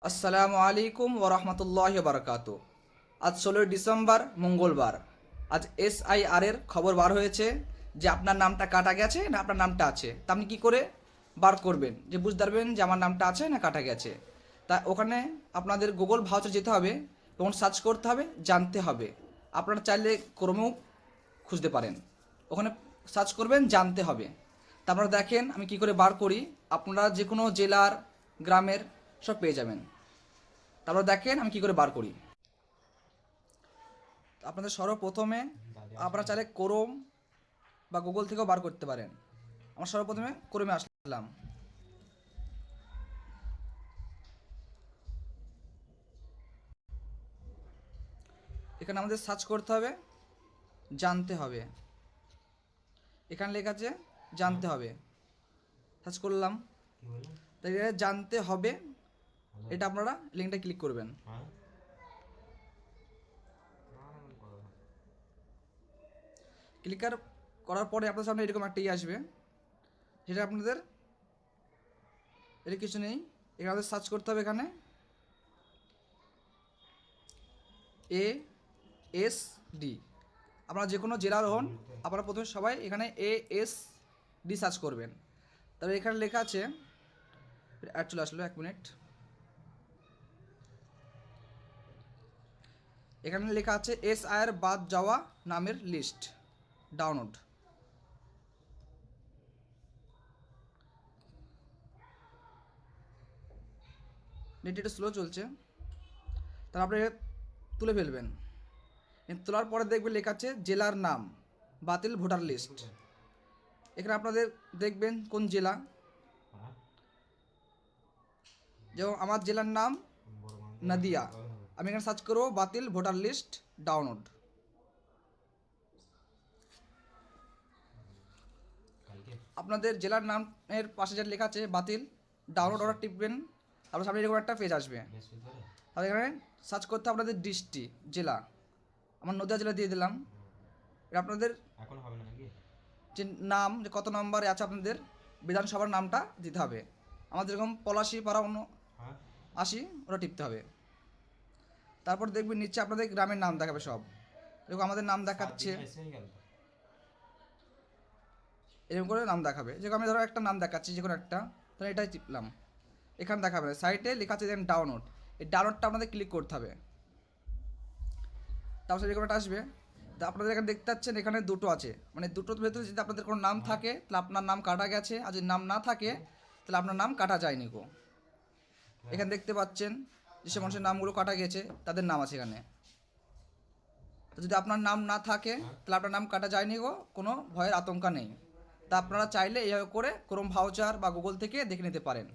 আসসালামু আলাইকুম ওরহমতুল্লাহ বারকাত। আজ 16 ডিসেম্বর মঙ্গলবার। আজ এসআইআর খবর বার হয়েছে যে আপনার নামটা কাটা গেছে না আপনার নামটা আছে। তা আপনি কী করে বার করবেন যে বুঝতে পারবেন যে আমার নামটা আছে না কাটা গেছে? তা ওখানে আপনাদের গুগল ভাউচার যেতে হবে এবং সার্চ করতে হবে, জানতে হবে। আপনারা চাইলে ক্রমেও খুঁজতে পারেন, ওখানে সার্চ করবেন জানতে হবে। তা আপনারা দেখেন আমি কি করে বার করি। আপনারা যে কোনো জেলার গ্রামের সব পেয়ে যাবেন। তারপর দেখেন আমি কি করে বার করি। আপনাদের সর্বপ্রথমে আপনারা চাইলে ক্রোম বা গুগল থেকেও বার করতে পারেন। আমার সর্বপ্রথমে ক্রোমে আসলাম। এখানে আমাদের সার্চ করতে হবে, জানতে হবে। এখানে লেখা আছে জানতে হবে, সার্চ করলাম। তাই জানতে হবে, এটা আপনারা লিঙ্কটা ক্লিক করবেন। ক্লিক করার পরে আপনাদের সামনে এরকম একটা আসবে, যেটা আপনাদের এর কিছু নেই। এখানে আমাদের সার্চ করতে হবে, এখানে ASD। আপনারা যে কোনো জেলার হন, আপনারা প্রথমে সবাই এখানে ASD সার্চ করবেন। তারপরে এখানে লেখা আছে, অ্যাড চলে আসলো, 1 মিনিট। এখানে লেখা আছে এসআইআর বাদ যাওয়া নামের লিস্ট ডাউনলোড। নেট একটু স্লো চলছে, তারপর আপনি তুলে ফেলবেন। তোলার পরে দেখবেন লেখা আছে জেলার নাম বাতিল ভোটার লিস্ট। এখানে আপনাদের দেখবেন কোন জেলা। যেমন আমার জেলার নাম নদিয়া, আমি এখানে সার্চ করবো বাতিল ভোটার লিস্ট ডাউনলোড। আপনাদের জেলার নামের পাশে যেটা লেখা আছে বাতিল ডাউনলোড, অর্ডার টিপবেন। আপনার সামনে এরকম একটা পেজ আসবে। আর এখানে সার্চ করতে আপনাদের ডিস্ট্রিক্ট জেলা, আমার নদিয়া জেলা দিয়ে দিলাম। এটা আপনাদের যে নাম, যে কত নম্বরে আছে আপনাদের বিধানসভার নামটা দিতে হবে। আমাদের যেরকম পলাশি পাড়া 80, ওটা টিপতে হবে। তারপর দেখবেন নিচে আপনাদের গ্রামের নাম দেখাবে সব। এরকম আমাদের নাম দেখাচ্ছে, এরকম করে নাম দেখাবে। যেরকম আমি ধরো একটা নাম দেখাচ্ছি, যে কোনো একটা, তাহলে এটাই টিপলাম। এখানে দেখাবে সাইটে লেখা আছে দেন ডাউনলোড। এই ডাউনলোডটা আপনাদের ক্লিক করতে হবে। তারপর এরকম একটা আসবে। তা আপনাদের এখানে দেখতে পাচ্ছেন এখানে দুটো আছে, মানে দুটোর ভেতরে যদি আপনাদের কোনো নাম থাকে তাহলে আপনার নাম কাটা গেছে, আর যদি নাম না থাকে তাহলে আপনার নাম কাটা যায়নি গো। এখানে দেখতে পাচ্ছেন যেসব মানুষের নামগুলো কাটা গেছে তাদের নাম আছে এখানে। তো যদি আপনার নাম না থাকে তাহলে আপনার নাম কাটা যায়নি গো, কোনো ভয়ের আতঙ্ক নেই। তা আপনারা চাইলে এইভাবে করে ক্রোম ভাউচার বা গুগল থেকে দেখে নিতে পারেন।